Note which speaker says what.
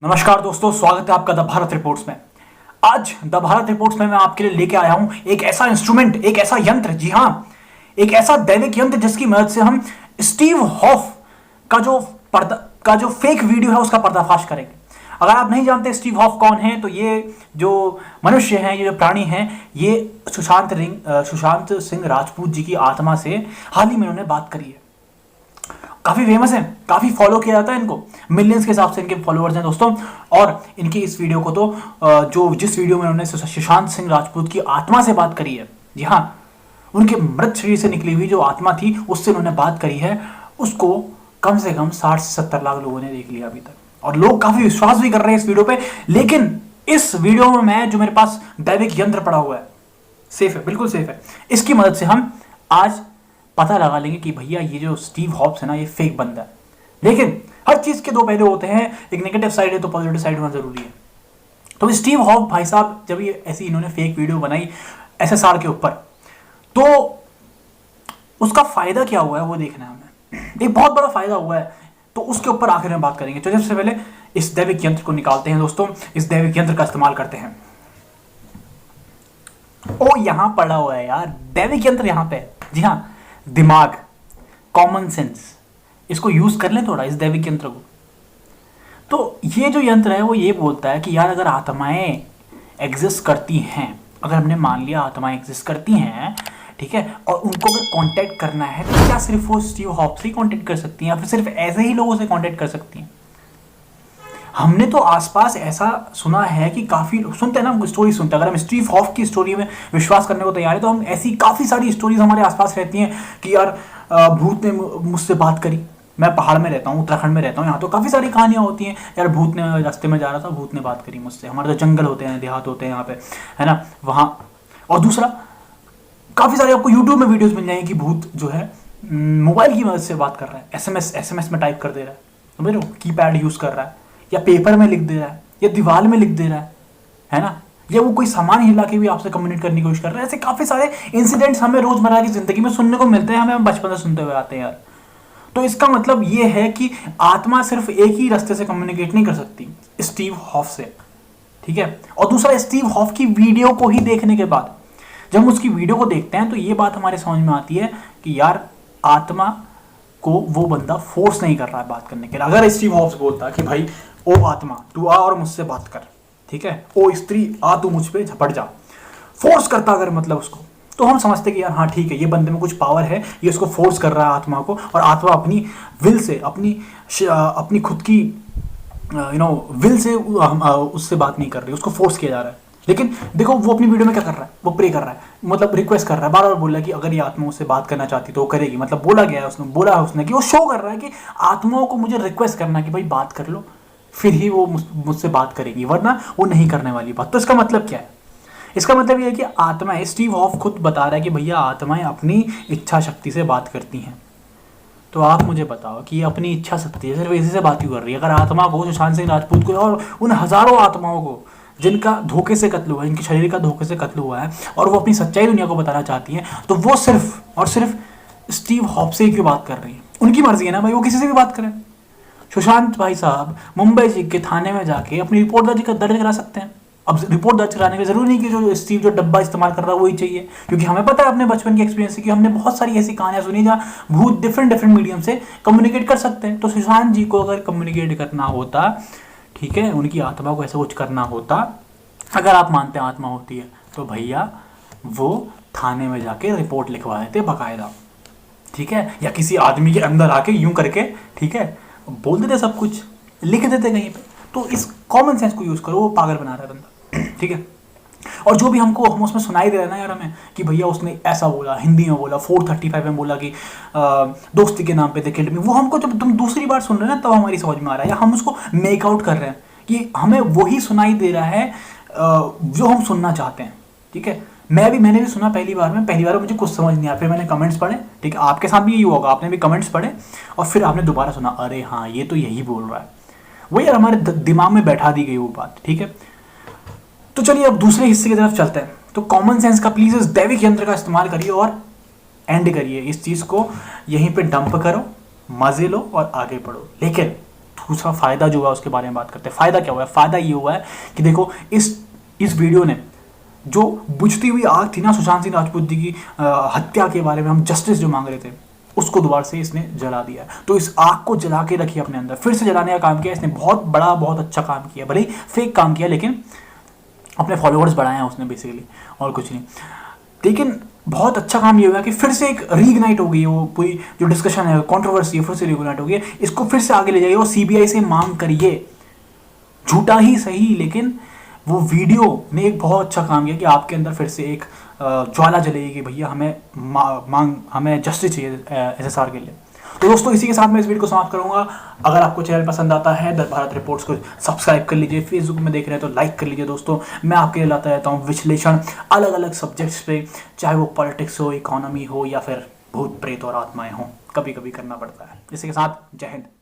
Speaker 1: नमस्कार दोस्तों, स्वागत है आपका द भारत रिपोर्ट्स में। आज द भारत रिपोर्ट्स में मैं आपके लिए लेके आया हूं एक ऐसा इंस्ट्रूमेंट, एक ऐसा यंत्र, जी हां, एक ऐसा दैविक यंत्र जिसकी मदद से हम स्टीव हॉफ का जो फेक वीडियो है उसका पर्दाफाश करेंगे। अगर आप नहीं जानते स्टीव हॉफ कौन है, तो ये जो मनुष्य हैं, ये जो प्राणी हैं, ये सुशांत सिंह राजपूत जी की आत्मा से हाल ही में उन्होंने बात करी है। काफी फेमस है, काफी फॉलो किया जाता है इनको, मिलियंस के हिसाब से इनके फॉलोअर्स हैं दोस्तों। और इनकी इस वीडियो को तो जिस वीडियो में उन्होंने सुशांत सिंह राजपूत की आत्मा से बात करी है, जी हाँ, उनके मृत शरीर से निकली हुई जो आत्मा थी उससे उन्होंने बात करी है, उसको कम से कम 60 से 70 लाख लोगों ने देख लिया अभी तक, और लोग काफी विश्वास भी कर रहे हैं इस वीडियो पे। लेकिन इस वीडियो में मैं, जो मेरे पास दैविक यंत्र पड़ा हुआ है, सेफ है, बिल्कुल सेफ है, इसकी मदद से हम आज पता लगा लेंगे कि भैया ये जो स्टीव हॉब्स है ना, ये फेक बंदा है। लेकिन हर चीज के दो पहलू होते हैं, एक नेगेटिव साइड है तो पॉजिटिव साइड होना जरूरी है। तो स्टीव हॉब्स भाई साहब, जब ये ऐसी इन्होंने फेक वीडियो बनाई एसएसआर के ऊपर, तो उसका फायदा क्या हुआ है वो देखना है हमें। एक बहुत बड़ा फायदा हुआ है, तो उसके ऊपर आखिर में बात करेंगे। तो सबसे पहले इस दैविक यंत्र को निकालते हैं दोस्तों, इस दैविक यंत्र का इस्तेमाल करते हैं। ओ, यहां पड़ा हुआ है यार दैविक यंत्र, यहां पे, जी हाँ, दिमाग, कॉमन सेंस, इसको यूज कर लें थोड़ा, इस दैविक यंत्र को। तो ये जो यंत्र है वो ये बोलता है कि यार अगर आत्माएं एग्जिस्ट करती हैं, अगर हमने मान लिया आत्माएं एग्जिस्ट करती हैं, ठीक है, और उनको अगर कांटेक्ट करना है तो क्या सिर्फ वो स्टीव हॉब्स से ही कांटेक्ट कर सकती हैं, या फिर सिर्फ ऐसे ही लोगों से कांटेक्ट कर सकती हैं? हमने तो आसपास ऐसा सुना है कि काफी सुनते हैं ना, स्टोरी सुनते हैं। अगर हम स्टीव हॉफ की स्टोरी में विश्वास करने को तैयार है, तो हम ऐसी काफी सारी स्टोरीज हमारे आसपास रहती हैं कि यार भूत ने मुझसे बात करी। मैं पहाड़ में रहता हूँ, उत्तराखंड में रहता हूँ, यहाँ तो काफी सारी कहानियां होती हैं, यार भूत ने, रास्ते में जा रहा था, भूत ने बात करी मुझसे। हमारे तो जंगल होते हैं, देहात होते हैं यहाँ पे, है ना, वहाँ। और दूसरा, काफी सारे आपको यूट्यूब में वीडियोस मिल जाएंगे कि भूत जो है मोबाइल की मदद से बात कर रहा है, एसएमएस में टाइप कर दे रहा है, समझ लो, कीपैड यूज कर रहा है, या पेपर में लिख दे रहा है, या दीवार में लिख दे रहा है ना, या वो कोई सामान हिला के भी आपसे कम्युनिकेट करने की कोशिश कर रहा है। ऐसे काफी सारे इंसिडेंट्स हमें रोजमर्रा की जिंदगी में सुनने को मिलते हैं, हमें बचपन से सुनते हुए आते हैं यार। तो इसका मतलब ये है कि आत्मा सिर्फ एक ही रास्ते से कम्युनिकेट नहीं कर सकती, स्टीव हॉफ से, ठीक है। और दूसरा, स्टीव हॉफ की वीडियो को ही देखने के बाद, जब हम उसकी वीडियो को देखते हैं, तो ये बात हमारे समझ में आती है कि यार आत्मा को वो बंदा फोर्स नहीं कर रहा है बात करने के लिए। अगर स्टीव हॉब्स बोलता कि भाई ओ आत्मा तू आ और मुझसे बात कर, ठीक है, ओ स्त्री आ तू मुझ पे झपट जा, फोर्स करता अगर मतलब उसको, तो हम समझते कि यार हाँ ठीक है, ये बंदे में कुछ पावर है, ये उसको फोर्स कर रहा है आत्मा को, और आत्मा अपनी विल से, अपनी खुद की विल से उससे बात नहीं कर रही, उसको फोर्स किया जा रहा है। लेकिन देखो वो अपनी वीडियो में क्या कर रहा है, वो प्रे कर रहा है, मतलब रिक्वेस्ट कर रहा है, बार बार बोल रहा है कि अगर ये आत्मा उससे बात करना चाहती तो वो करेगी। मतलब बोला गया है, बोला है उसने कि वो शो कर रहा है कि आत्माओं को मुझे रिक्वेस्ट करना कि भाई बात कर लो, फिर ही वो मुझसे बात करेगी, वरना वो नहीं करने वाली बात। तो इसका मतलब क्या है? इसका मतलब ये है कि आत्माएं, स्टीव हॉफ खुद बता रहा है कि भैया आत्माएं अपनी इच्छा शक्ति से बात करती हैं। तो आप मुझे बताओ कि ये अपनी इच्छा शक्ति है, सिर्फ इसी से बात क्यों कर रही है? अगर आत्मा को, सुशांत सिंह राजपूत को और उन हजारों आत्माओं को जिनका धोखे से कत्ल हुआ है, जिनके शरीर का धोखे से कत्ल हुआ है, और वो अपनी सच्चाई दुनिया को बताना चाहती हैं, तो वो सिर्फ और सिर्फ स्टीव हॉफ से क्यों बात कर रही है? उनकी मर्जी है ना भाई, वो किसी से भी बात करें। सुशांत भाई साहब मुंबई जी के थाने में जाके अपनी रिपोर्ट दर्ज करा सकते हैं। अब रिपोर्ट दर्ज कराने की जरूरी नहीं कि जो स्टीव जो डब्बा इस्तेमाल कर रहा है वही चाहिए, क्योंकि हमें पता है अपने बचपन की एक्सपीरियंस से कि हमने बहुत सारी ऐसी कहानियां सुनी जहाँ भूत डिफरेंट मीडियम से कम्युनिकेट कर सकते हैं। तो सुशांत जी को अगर कम्युनिकेट करना होता, ठीक है, उनकी आत्मा को ऐसा कुछ करना होता, अगर आप मानते हैं आत्मा होती है, तो भैया वो थाने में जाके रिपोर्ट लिखवा देते बाकायदा, ठीक है, या किसी आदमी के अंदर आके यूं करके, ठीक है, बोल देते, सब कुछ लिख देते कहीं पे। तो इस कॉमन सेंस को यूज करो, वो पागल बना रहा है बंदा, ठीक है। और जो भी हम उसमें सुनाई दे रहा है ना यार हमें कि भैया उसने ऐसा बोला, हिंदी में बोला, 435 में बोला कि दोस्ती के नाम पे थे किल्ड मी, वो हमको जब तुम दूसरी बार सुन रहे हैं ना तब हमारी समझ में आ रहा है, या हम उसको मेक आउट कर रहे हैं कि हमें वही सुनाई दे रहा है जो हम सुनना चाहते हैं, ठीक है। मैंने भी सुना पहली बार में मुझे कुछ समझ नहीं आया, फिर मैंने कमेंट्स पढ़े, ठीक है, आपके साथ भी यही होगा, आपने भी कमेंट्स पढ़े और फिर आपने दोबारा सुना, अरे हाँ ये तो यही बोल रहा है, वो यार हमारे दिमाग में बैठा दी गई वो बात, ठीक है। तो चलिए अब दूसरे हिस्से की तरफ चलते हैं। तो कॉमन सेंस का प्लीज इस दैविक यंत्र का इस्तेमाल करिए और एंड करिए, इस चीज को यहीं पे डंप करो, मजे लो और आगे बढ़ो। लेकिन दूसरा फ़ायदा जो है उसके बारे में बात करते हैं। फ़ायदा क्या हुआ है? फ़ायदा ये हुआ है कि देखो इस वीडियो ने जो बुझती हुई आग थी ना सुशांत सिंह राजपूत जी की हत्या के बारे में, हम जस्टिस जो मांग रहे थे, उसको दोबारा से इसने जला दिया। तो इस आग को जला के रखिए अपने अंदर, फिर से जलाने का काम किया इसने। बहुत बड़ा, बहुत अच्छा काम किया, भले ही फेक काम किया, लेकिन अपने फॉलोअर्स बढ़ाए हैं उसने बेसिकली, और कुछ नहीं। लेकिन बहुत अच्छा काम ये हुआ कि फिर से एक रीइग्नाइट हो गई वो पूरी जो डिस्कशन है, कंट्रोवर्सी है, फिर से रीइग्नाइट हो गई। इसको फिर से आगे ले जाइए और सीबीआई से मांग करिए, झूठा ही सही, लेकिन वो वीडियो ने एक बहुत अच्छा काम किया कि आपके अंदर फिर से एक ज्वाला जलेगी कि भैया हमें जस्टिस चाहिए एसएसआर के लिए। तो दोस्तों इसी के साथ मैं इस वीडियो को समाप्त करूंगा। अगर आपको चैनल पसंद आता है द भारत रिपोर्ट्स को सब्सक्राइब कर लीजिए, फेसबुक में देख रहे हैं तो लाइक कर लीजिए। दोस्तों मैं आपके लिए लाता रहता हूँ विश्लेषण अलग अलग सब्जेक्ट्स पे, चाहे वो पॉलिटिक्स हो, इकोनॉमी हो, या फिर भूत प्रेत और आत्माएं हों, कभी कभी करना पड़ता है। इसी के साथ जय हिंद।